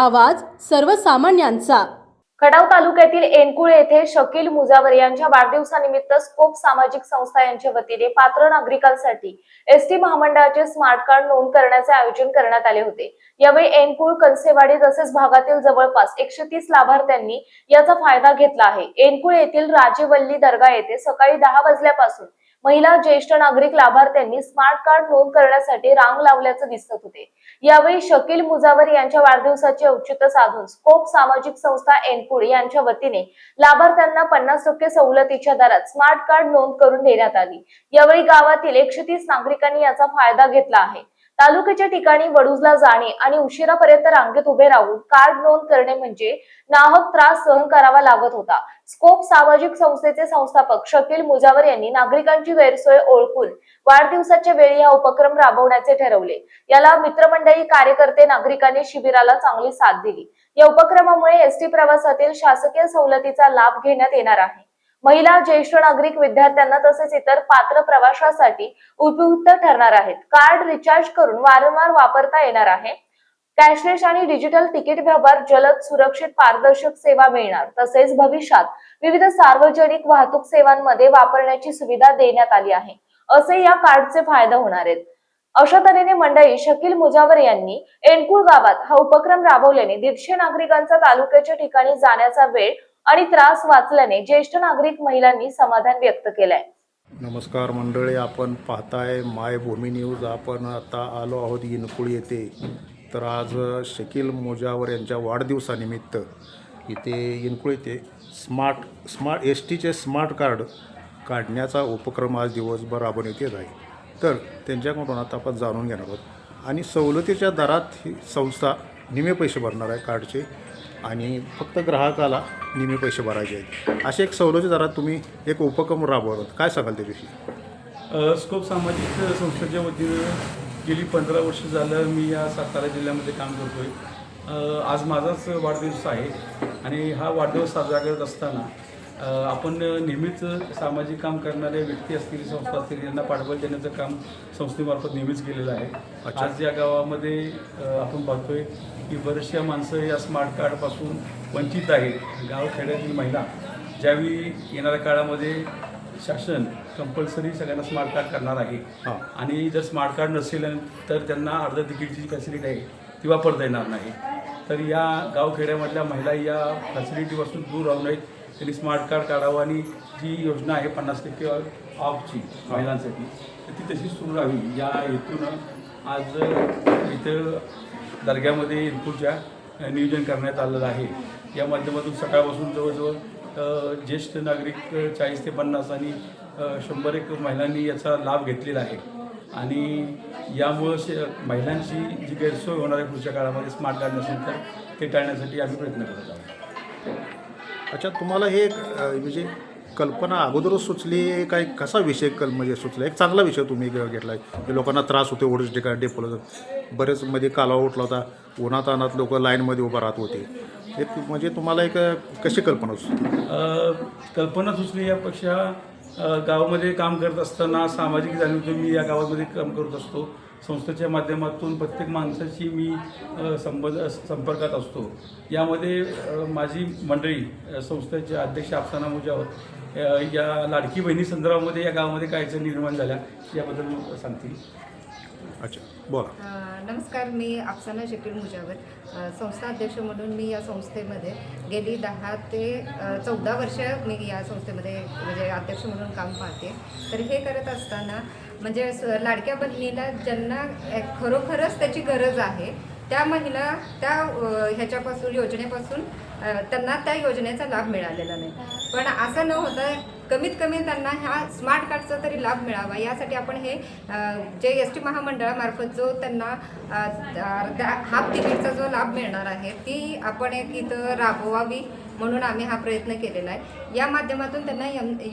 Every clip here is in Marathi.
आवाज सर्वसामान्यांचा। खटाव तालुक्यातील एनकुळ येथे शकील मुजावर यांच्या वाढदिवसानिमित्त स्कोप सामाजिक संस्था यांच्या वतीने पात्र नागरिकांसाठी एसटी महामंडळाचे स्मार्ट कार्ड नोंद करण्याचे आयोजन करण्यात आले होते। यावेळी एनकुळ, कंसेवाडी तसेच भागातील जवळपास 130 लाभार्थ्यांनी याचा फायदा घेतला आहे। एनकुळ येथील राजेवल्ली दर्गा येथे सकाळी 10 वाजल्यापासून महिला, ज्येष्ठ नागरिक लाभार्थ्यांनी स्मार्ट कार्ड नोंद करण्यासाठी रांग लावल्याचे दिसत होते। यावेळी शकील मुजावर यांच्या वाढदिवसाचे औचित्य साधून स्कोप सामाजिक संस्था एनकुळ यांच्या वतीने लाभार्थ्यांना 50% सवलतीच्या दरात स्मार्ट कार्ड नोंद करून देण्यात आली। यावेळी गावातील 130 नागरिकांनी याचा फायदा घेतला आहे। तालुक्याच्या ठिकाणी वडूजला जाणे आणि उशिरापर्यंत रांगेत उभे राहून कार्ड नोंद करणे म्हणजे नाहक त्रास सहन करावा लागत होता। स्कोप सामाजिक संस्थेचे संस्थापक शकील मुजावर यांनी नागरिकांची गैरसोय ओळखून वाढदिवसाच्या वेळी हा उपक्रम राबवण्याचे ठरवले। याला मित्रमंडळी, कार्यकर्ते, नागरिकांनी शिबिराला चांगली साथ दिली। या उपक्रमामुळे एसटी प्रवासातील शासकीय सवलतीचा लाभ घेण्यात येणार आहे। महिला, ज्येष्ठ नागरिक, विद्यार्थ्यांना तसेच इतर पात्र प्रवाशांसाठी उपयुक्त ठरणार आहेत। कार्ड रिचार्ज करून वारंवार वापरता येणार आहे। कॅशलेस आणि डिजिटल तिकीट व्यवहार जलद, सुरक्षित, पारदर्शक सेवा मिळणार। तसेच भविष्यात विविध सार्वजनिक वाहतूक सेवांमध्ये वापरण्याची सुविधा देण्यात आली आहे, असे या कार्डचे फायदा होणार आहेत। अशा तऱ्हेने मंडळी शकील मुजावर यांनी एनकुळ गावात हा उपक्रम राबवल्याने 150 नागरिकांचा तालुक्याच्या ठिकाणी जाण्याचा वेळ आणि त्रास वाचल्याने ज्येष्ठ नागरिक महिलांनी समाधान व्यक्त केलंय। नमस्कार मंडळी, आपण पाहताय मायभूमी न्यूज। आपण आता आलो आहोत एनकुळ येथे। तर आज शकील मुजावर यांच्या वाढदिवसानिमित्त इथे एनकुळ येथे स्मार्ट एस टीचे स्मार्ट कार्ड काढण्याचा उपक्रम आज दिवसभर राबवण्यात येत आहे। तर त्यांच्याकडून आता आपण जाणून घेणार आहोत आणि सवलतीच्या दरात ही संस्था निम्मे पैसे भरणार आहे कार्डचे आणि फक्त ग्राहकाला निम्मे पैसे भरायचे आहेत। असे एक सवलतीच्या दरात तुम्ही एक उपक्रम राबवतात, काय सांगाल त्याच्याविषयी? स्कोप सामाजिक संस्थेच्या वतीनं गेली 15 वर्ष झालं मी या सातारा जिल्ह्यामध्ये काम करतोय। आज माझाच वाढदिवस आहे आणि हा वाढदिवस साजरा करत असताना आपण नेहमीच सामाजिक काम करणारे व्यक्ती असतील, संस्था असतील, यांना पाठबळ देण्याचं काम संस्थेमार्फत नेहमीच केलेलं आहे। आज या गावामध्ये आपण पाहतोय की बरेचशा माणसं या स्मार्ट कार्डपासून वंचित आहेत। गावखेड्यातील महिला ज्यावेळी येणाऱ्या काळामध्ये शासन कंपल्सरी सगळ्यांना स्मार्ट कार्ड करणार आहे आणि जर स्मार्ट कार्ड नसेल तर त्यांना अर्ध तिकीटची फॅसिलिटी आहे ती वापरता येणार नाही। तर या गावखेड्यामधल्या महिला या फॅसिलिटीपासून दूर राहू नयेत, त्यांनी स्मार्ट कार्ड काढावं आणि जी योजना आहे 50% ऑफची महिलांसाठी तर ती तशी सुरू राहावी या हेतूनं आज इथं दर्ग्यामध्ये एनकुळच्या नियोजन करण्यात आलेलं आहे। या माध्यमातून सकाळपासून जवळजवळ ज्येष्ठ नागरिक 40 ते 50 आणि 100 महिलांनी याचा लाभ घेतलेला आहे आणि यामुळं महिलांची जी गैरसोय होणार आहे पुढच्या काळामध्ये स्मार्ट कार्ड नसेल तर ते टाळण्यासाठी आम्ही प्रयत्न करत आहोत। अच्छा, तुम्हाला हे म्हणजे कल्पना अगोदरच सुचली काय? कसा विषय म्हणजे सुचला? एक चांगला विषय तुम्ही घेतला आहे की लोकांना त्रास होते ओढूच ठिकाणी डेपोला बरेच मध्ये कालवा उठला होता, उन्हात अनात लोक लाईनमध्ये उभं राहत होते। एक म्हणजे तुम्हाला एक कशी कल्पना सुचली? कल्पना सुचली यापेक्षा गावामध्ये काम करत असताना सामाजिक जाणीव मी या गावामध्ये काम करत असतो। संस्थेच्या माध्यमातून प्रत्येक माणसाशी मी संपर्कात असतो। यामध्ये माझी मंडळी संस्थेचे अध्यक्ष अफसाना मुजावर या लाडकी बहिणी संदर्भामध्ये या गावामध्ये काय निर्माण झाल्या याबद्दल सांगतील। अच्छा, बोला। नमस्कार, मी अफसाना शकील मुजावर, संस्था अध्यक्ष म्हणून मी या संस्थेमध्ये गेली 10 ते 14 वर्ष मी या संस्थेमध्ये म्हणजे अध्यक्ष म्हणून काम पाहते। तर हे करत असताना म्हणजे लाडक्या बहिणीला ज्यांना खरोखरच त्याची गरज आहे त्या महिला त्या ह्याच्यापासून योजनेपासून त्यांना त्या योजनेचा लाभ मिळालेला नाही। पण असं न होता कमीत कमी त्यांना ह्या स्मार्ट कार्डचा तरी लाभ मिळावा यासाठी आपण हे जे एस टी महामंडळामार्फत जो त्यांना हाफ तिकीटचा जो लाभ मिळणार आहे ती आपण एक इथं राबवावी म्हणून आम्ही हा प्रयत्न केलेला आहे। या माध्यमातून त्यांना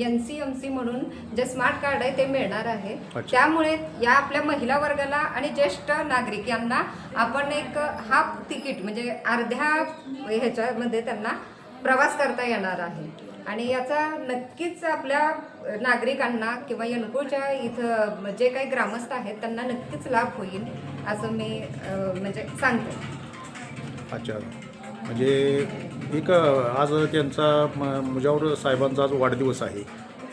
NCMC म्हणून जे स्मार्ट कार्ड आहे ते मिळणार आहे। त्यामुळे या आपल्या महिला वर्गाला आणि ज्येष्ठ नागरिक यांना आपण एक हाफ तिकीट म्हणजे अर्ध्या ह्याच्यामध्ये त्यांना प्रवास करता येणार आहे आणि याचा नक्कीच आपल्या नागरिकांना किंवा एनकुळच्या इथं जे काही ग्रामस्थ आहेत त्यांना नक्कीच लाभ होईल असं मी म्हणजे सांगते। अच्छा, म्हणजे एक आज त्यांचा मुजावर साहेबांचा आज वाढदिवस आहे,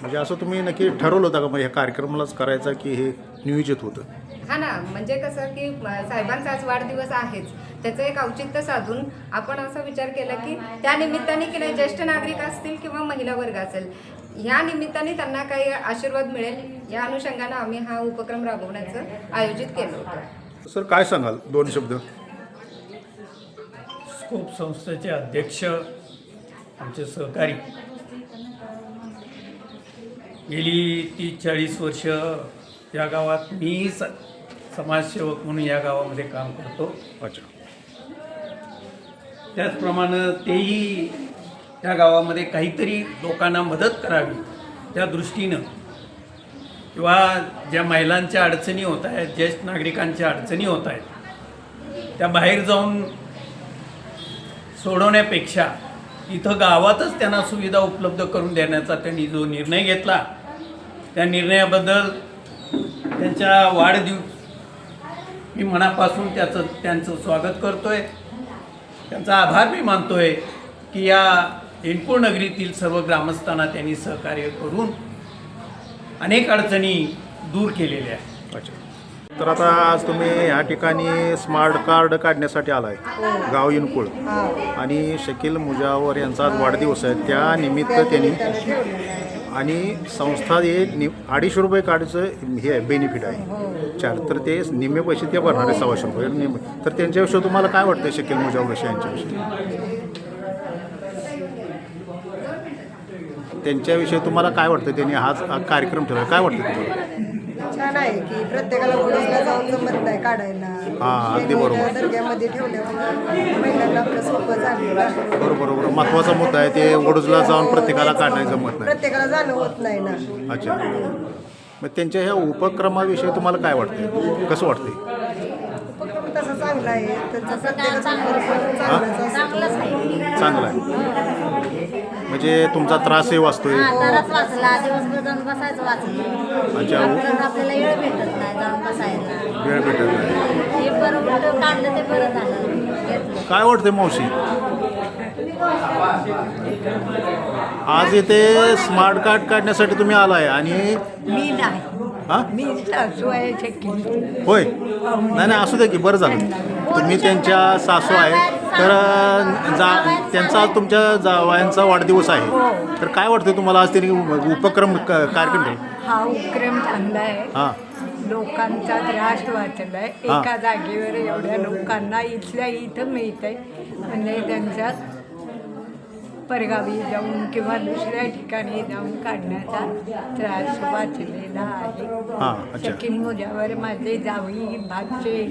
म्हणजे असं तुम्ही नक्की ठरवलं होतं का मग ह्या कार्यक्रमालाच करायचं की हे नियोजित होतं? हा ना, म्हणजे कसं की साहेबांचा आज वाढदिवस आहेच, त्याचं एक औचित्य साधून आपण असा विचार केला की त्या निमित्ताने की नाही, ज्येष्ठ नागरिक असतील किंवा महिला वर्ग असेल, ह्या निमित्ताने त्यांना काही आशीर्वाद मिळेल या अनुषंगानं आम्ही हा उपक्रम राबवण्याचं आयोजित केलं होतं. सर काय सांगाल 2 शब्द? स्कोप संस्थेचे अध्यक्ष आमचे सहकारी गेली 30-40 वर्ष या गावात मी समाजसेवक म्हणून या गावामध्ये काम करतो. अच्छा, त्याचप्रमाणे तेही त्या गावामध्ये काहीतरी लोकांना मदत करावी त्या दृष्टीनं, किंवा ज्या महिलांच्या अडचणी होत आहेत, ज्येष्ठ नागरिकांच्या अडचणी होत आहेत, त्या बाहेर जाऊन सोडवण्यापेक्षा इथं गावातच त्यांना सुविधा उपलब्ध करून देण्याचा त्यांनी जो निर्णय घेतला, त्या निर्णयाबद्दल त्यांच्या वाढदिवस मी मनापासून त्यांचं स्वागत करतो आहे. त्यांचा आभार मी मानतो आहे की या एनकुळ नगरीतील सर्व ग्रामस्थांना त्यांनी सहकार्य करून अनेक अडचणी दूर केलेल्या आहेत. अच्छा. तर आता आज तुम्ही ह्या ठिकाणी स्मार्ट कार्ड काढण्यासाठी आला आहे, गाव इनकुळ, आणि शकील मुजावर यांचा आज वाढदिवस आहे, त्या निमित्त त्यांनी आणि संस्था हे 250 रुपये कार्डचं हे आहे, बेनिफिट आहे 4, तर ते निम्मे पैसे ते भरणार आहे 125 रुपये निम्मे. तर त्यांच्याविषयी तुम्हाला काय वाटतं शकील मुजावर त्यांच्याविषयी तुम्हाला काय वाटतं? त्यांनी हाच कार्यक्रम ठेवला, काय वाटतं तुम्हाला? छान आहे की प्रत्येकाला ओळखला जाऊन जमत नाही काढायला. हां, अगदी बरोबर. दर्ग्यामध्ये ठेवल्यामुळे महिलांना आपलं सोपं झालेलं आहे. बरोबर. महत्त्वाचा मुद्दा आहे, ते वडूजला जाऊन प्रत्येकाला काढायचं जमत नाही. प्रत्येकाला जाणं होत नाही ना. अच्छा, मग त्यांच्या ह्या उपक्रमाविषयी तुम्हाला काय वाटतं, कसं वाटतंय? उपक्रम तसा चांगला आहे, त्यांचा प्रत्येकाचा चांगलं आहे, म्हणजे तुमचा त्रासही वाचतोय. तरच वाचला, दिवसभर जाऊन बसायचं वाचलं. अच्छा, आपल्याला वेळ भेटत नाही जाऊन बसायला, वेळ भेटत नाही. हे बरं काढलं ते बरं झालं. काय वाटतंय मावशी? आज इथे स्मार्ट कार्ड काढण्यासाठी तुम्ही आलाय आणि मी नाही, हां, मी सासू आहे शकील. होय, नाही असू दे की, बरं झालं तुम्ही त्यांच्या सासू आहे, तर त्यांचा तुमच्या जावयांचा वाढदिवस आहे, तर काय वाटतं तुम्हाला आज त्यांनी उपक्रम कार्यक्रम ठेवला? हा उपक्रम चांगला आहे, हां, लोकांचा त्रास वाचलाय. हा. एका जागेवर एवढ्या लोकांना इथल्या इथं मिळत आहे, म्हणजे त्यांच्या परगावी जाऊन किंवा दुसऱ्या ठिकाणी जाऊन काढण्याचा त्रास वाचलेला आहे. हां, अच्छा. शकील मुजावर माझे जावई भाचे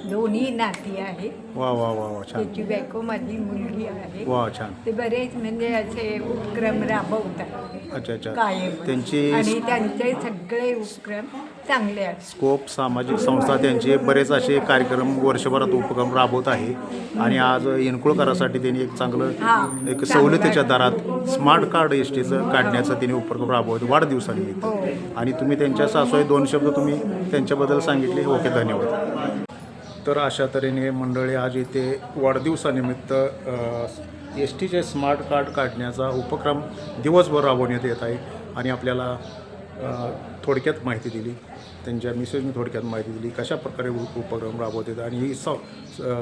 दोन्ही नाती आहे. वा वा वा वा, छान. त्याची बायको माझी मुलगी आहे. वा, छान. ते बरेच म्हणजे असे उपक्रम राबवतात अच्छा अच्छा, कायम, त्यांची आणि त्यांचे सगळे उपक्रम चांगले आहेत. स्कोप सामाजिक संस्था त्यांचे बरेच असे कार्यक्रम वर्षभरात उपक्रम राबवत आहे, आणि आज इनकुळकरासाठी त्यांनी एक चांगलं एक सवलतीच्या दरात स्मार्ट कार्ड एसटीचं काढण्याचं त्यांनी उपक्रम राबवत वाढदिवसानिमित्त. आणि तुम्ही त्यांच्या सासू 2 शब्द तुम्ही त्यांच्याबद्दल सांगितले. ओके, धन्यवाद. तर अशा तऱ्हेने मंडळी आज इथे वाढदिवसानिमित्त एस टीचे स्मार्ट कार्ड काढण्याचा उपक्रम दिवसभर राबवण्यात येत आहे, आणि आपल्याला थोडक्यात माहिती दिली, त्यांच्या मिसेसने थोडक्यात माहिती दिली कशा प्रकारे उपक्रम राबवत आहेत. आणि ही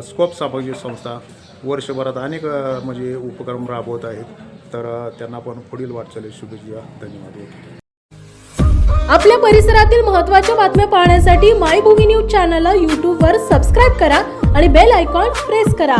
स्कोप सामाजिक संस्था वर्षभरात अनेक म्हणजे उपक्रम राबवत आहेत, तर त्यांना पण पुढील वाटचालीस शुभेच्छा. धन्यवाद. आपल्या परिसरातील महत्त्वाच्या बातम्या पाहण्यासाठी मायभूमी न्यूज चॅनलला यूट्यूबवर सबस्क्राईब करा आणि बेल आयकॉन प्रेस करा.